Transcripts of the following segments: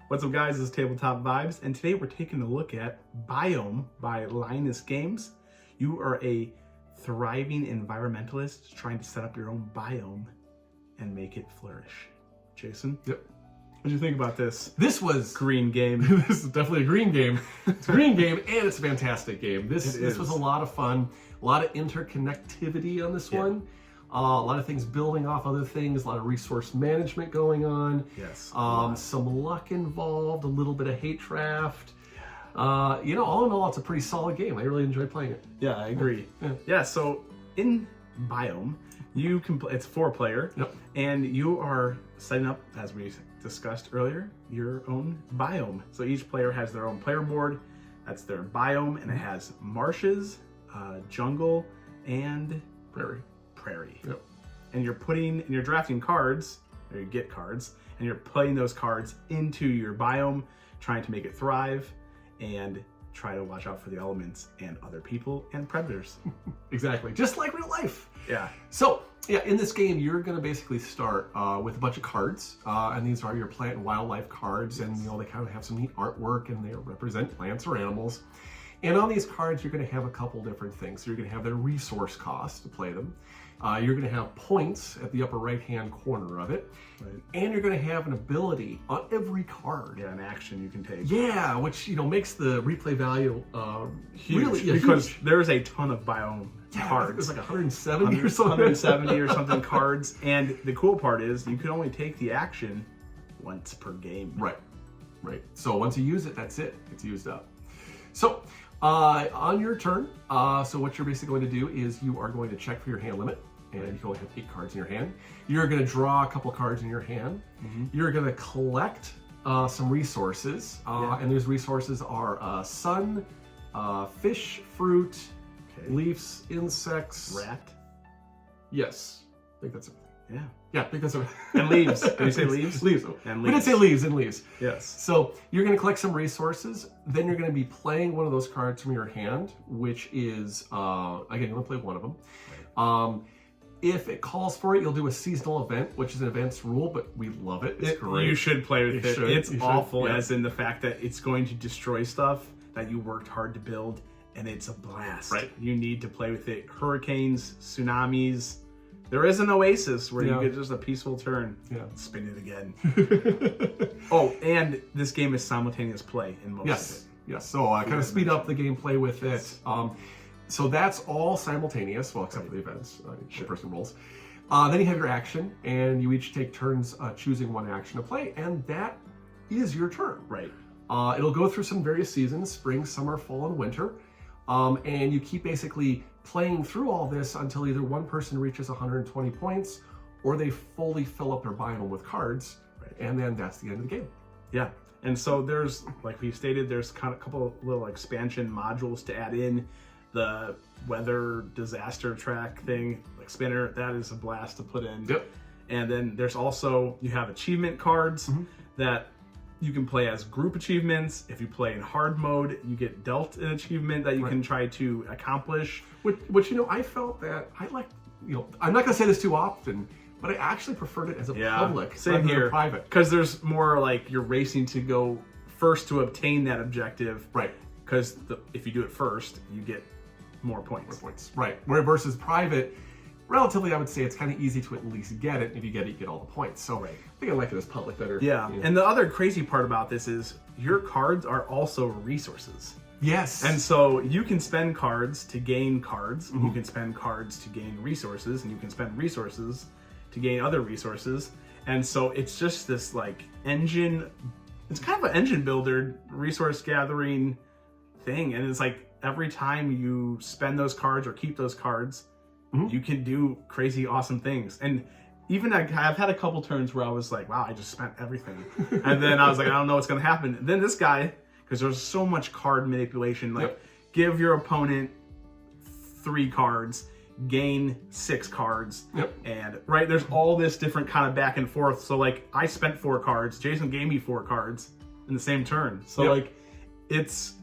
What's up, guys? This is Tabletop Vibes, and today we're taking a look at Biome by Lioness Games. You are a thriving environmentalist trying to set up your own biome and make it flourish. Jason? Yep. What did you think about this? This was Green game. This is definitely a green game. It's a green game, and it's a fantastic game. This was a lot of fun. A lot of interconnectivity on this one. A lot of things building off other things. A lot of resource management going on. Yes. Some luck involved. A little bit of hate draft. All in all, it's a pretty solid game. I really enjoyed playing it. Yeah, I agree. Yeah. So in Biome, you can play. It's 4-player, and you are setting up, as we discussed earlier, your own biome. So each player has their own player board. That's their biome, and it has marshes, jungle, and prairie. Yep. And you're drafting cards, or you get cards, and you're playing those cards into your biome, trying to make it thrive, and try to watch out for the elements and other people and predators. Exactly, just like real life. Yeah. So, in this game, you're going to basically start with a bunch of cards, and these are your plant and wildlife cards, and they kind of have some neat artwork, and they represent plants or animals. And on these cards, you're going to have a couple different things. So you're going to have their resource cost to play them. You're going to have points at the upper right-hand corner of it. Right. And you're going to have an ability on every card. Yeah, an action you can take. Yeah, which, makes the replay value huge. Really because huge. there's a ton of biome cards. There's like 170 or something. 170 or something cards. And the cool part is you can only take the action once per game. Right. So once you use it, that's it. It's used up. So on your turn, so what you're basically going to do is you are going to check for your hand limit, and you can only have 8 cards in your hand. You're going to draw a couple cards in your hand. You're going to collect some resources, and those resources are sun, fish, fruit, leaves, insects. Rat? Yes. I think that's everything. Yeah, I think that's everything. And leaves. Did you say leaves? Leaves. And We did leaves. say leaves and leaves. Yes. So you're going to collect some resources. Then you're going to be playing one of those cards from your hand, which is, again, you only play one of them. If it calls for it, you'll do a seasonal event, which is an events rule, but we love it. It's great. You should play with it. It's awful, yeah. as in the fact that it's going to destroy stuff that you worked hard to build, and it's a blast. Right. You need to play with it. Hurricanes, tsunamis. There is an oasis where you get just a peaceful turn. Yeah. Spin it again. Oh, and this game is simultaneous play in most of it. Yes. So kind of speed up the gameplay with it. So that's all simultaneous, well, except for the events, person rolls. Then you have your action, and you each take turns choosing one action to play, and that is your turn. Right. It'll go through some various seasons, spring, summer, fall, and winter. And you keep basically playing through all this until either one person reaches 120 points or they fully fill up their biome with cards, and then that's the end of the game. Yeah. And so there's, like we stated, there's kind of a couple of little expansion modules to add in. The weather disaster track thing, like spinner, that is a blast to put in. Yep. And then there's also, you have achievement cards that you can play as group achievements. If you play in hard mode, you get dealt an achievement that you can try to accomplish. Which I felt that I liked, I'm not going to say this too often, but I actually preferred it as a public same here, than private. Because there's more like you're racing to go first to obtain that objective. Right. Because if you do it first, you get more points. Right. Where versus private, relatively, I would say it's kind of easy to at least get it. If you get it, you get all the points. So I think I like it as public better. Yeah. And the other crazy part about this is your cards are also resources. Yes. And so you can spend cards to gain cards, and you can spend cards to gain resources, and you can spend resources to gain other resources. And so it's just this like engine, it's kind of an engine builder, resource gathering thing. And it's like every time you spend those cards or keep those cards, you can do crazy, awesome things. And even I've had a couple turns where I was like, wow, I just spent everything. And then I was like, I don't know what's going to happen. And then this guy, because there's so much card manipulation, like give your opponent 3 cards, gain 6 cards. And there's all this different kind of back and forth. So like I spent 4 cards, Jason gave me 4 cards in the same turn. So like it's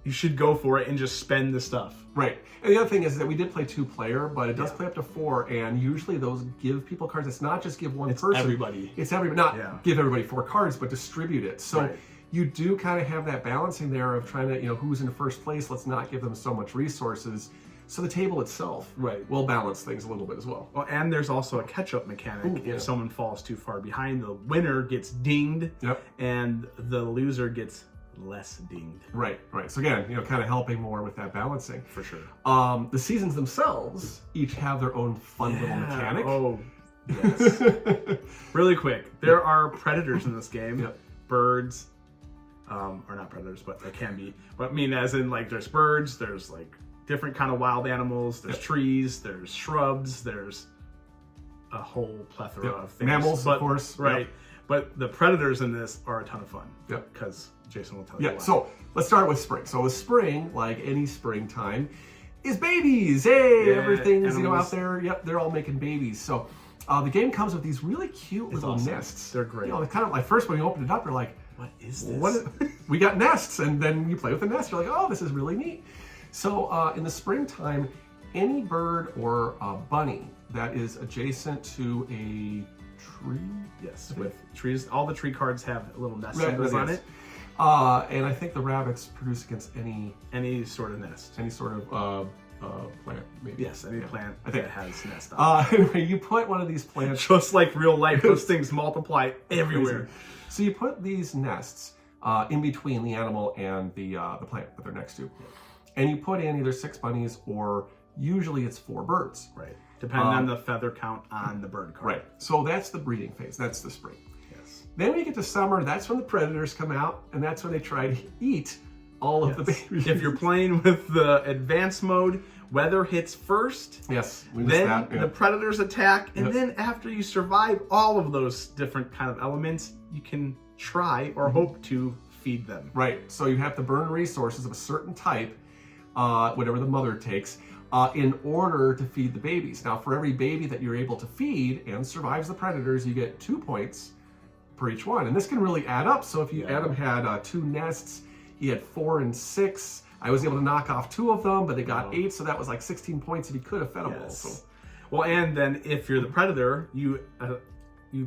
you should go for it and just spend the stuff. Right. And the other thing is that we did play 2-player, but it does play up to 4, and usually those give people cards. It's not just give one person. Everybody. It's everybody. Not give everybody 4 cards, but distribute it. So you do kind of have that balancing there of trying to, who's in first place, let's not give them so much resources. So the table itself will balance things a little bit as well. Well, and there's also a catch-up mechanic. If someone falls too far behind, the winner gets dinged, and the loser gets less dinged. Right. So again, kind of helping more with that balancing. For sure. The seasons themselves each have their own fun little mechanic. Oh, yes. Really quick, there are predators in this game. Birds, or not predators, but they can be. But I mean, as in, like, there's birds, there's, like, different kind of wild animals, there's trees, there's shrubs, there's a whole plethora of things. Mammals, of course. Right. But the predators in this are a ton of fun. Because Jason will tell you why. So let's start with spring. So with spring, like any springtime, is babies. Hey, everything's out there. They're all making babies. So the game comes with these really cute little nests. They're great. They're kind of like, first when you open it up, you're like, what is this? We got nests, and then you play with the nest. You're like, oh, this is really neat. So in the springtime, any bird or bunny that is adjacent to a tree. Yes, with trees. All the tree cards have little nest symbols on it. And I think the rabbits produce against any sort of nest. Any sort of plant, maybe. Yes, any plant that has nest on it. Anyway, you put one of these plants... Just like real life, those things multiply everywhere. So you put these nests in between the animal and the plant that they're next to. And you put in either 6 bunnies or usually it's 4 birds. Right. Depending on the feather count on the bird card. Right. So that's the breeding phase. That's the spring. Yes. Then when you get to summer, that's when the predators come out, and that's when they try to eat all of the babies. If you're playing with the advanced mode, weather hits first. Yes. Then the predators attack, and then after you survive all of those different kind of elements, you can try or hope to feed them. Right. So you have to burn resources of a certain type, whatever the mother takes, in order to feed the babies. Now, for every baby that you're able to feed and survives the predators, you get 2 points per each one. And this can really add up. So if Adam had 2 nests, he had 4 and 6. I was able to knock off 2 of them, but they got 8, so that was like 16 points, and he could have fed them all. So. Well, and then if you're the predator, you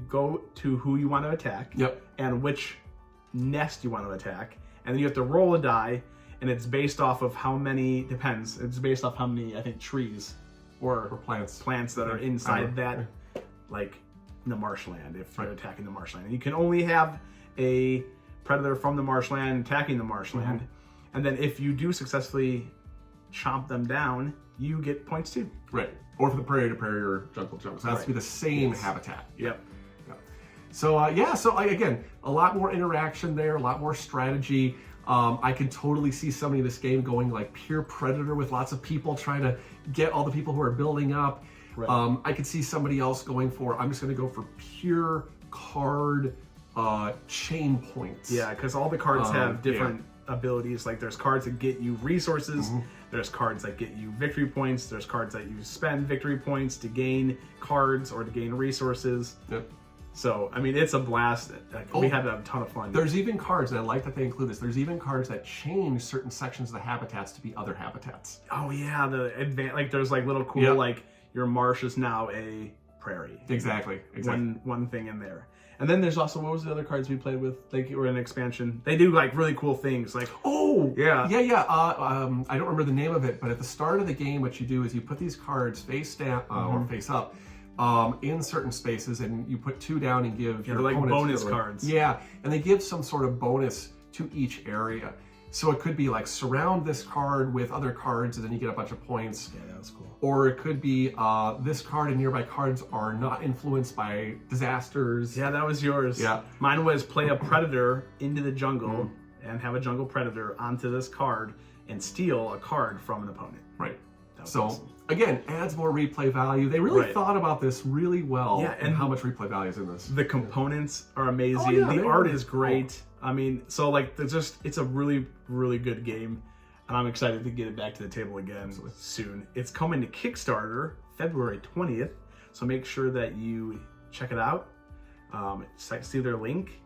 go to who you want to attack, and which nest you want to attack, and then you have to roll a die. And it's based off of how many, depends, it's based off how many, I think, trees or plants that are inside that, like the marshland, if you're attacking the marshland. And you can only have a predator from the marshland attacking the marshland. And then if you do successfully chomp them down, you get points too. Right. Or for the prairie to prairie or jungle to jungle. So it has to be the same habitat. So, so again, a lot more interaction there, a lot more strategy. I could totally see somebody in this game going like pure predator with lots of people trying to get all the people who are building up. I could see somebody else going for, I'm just going to go for pure card chain points. Yeah, because all the cards have different abilities. Like there's cards that get you resources, there's cards that get you victory points, there's cards that you spend victory points to gain cards or to gain resources. So, I mean, it's a blast. We had a ton of fun. There's even cards, and I like that they include this, there's even cards that change certain sections of the habitats to be other habitats. Oh, yeah. Like, there's like little cool, like, your marsh is now a prairie. Exactly. One thing in there. And then there's also, what was the other cards we played with? Like, or an expansion. They do, like, really cool things. Like, I don't remember the name of it, but at the start of the game, what you do is you put these cards face down, or face up, in certain spaces, and you put 2 down and give your like bonus cards. Yeah, and they give some sort of bonus to each area. So it could be like surround this card with other cards, and then you get a bunch of points. Yeah, that's cool. Or it could be this card and nearby cards are not influenced by disasters. Yeah, that was yours. Yeah, mine was play a predator into the jungle and have a jungle predator onto this card and steal a card from an opponent. Right. So. Awesome. Again, adds more replay value. They really thought about this really well, and how much replay value is in this. The components are amazing. The art is great. I mean, so like, it's a really, really good game, and I'm excited to get it back to the table again soon. It's coming to Kickstarter February 20th, so make sure that you check it out. See their link,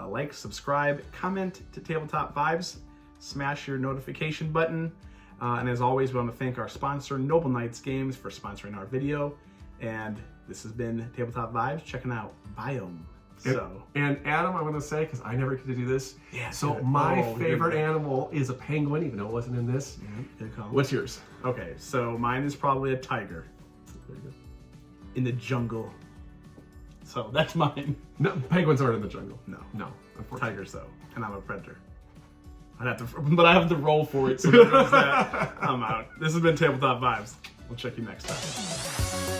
like, subscribe, comment to Tabletop Vibes, smash your notification button. And as always, we want to thank our sponsor, Noble Knights Games, for sponsoring our video. And this has been Tabletop Vibes, checking out Biome. And Adam, I'm going to say, because I never get to do this. Yeah, so my favorite animal is a penguin, even though it wasn't in this. What's yours? Okay, so mine is probably a tiger. In the jungle. So that's mine. No, penguins aren't in the jungle. No, unfortunately. Tigers though, and I'm a predator. But I have to roll for it. So that means that I'm out. This has been Tabletop Vibes. We'll check you next time.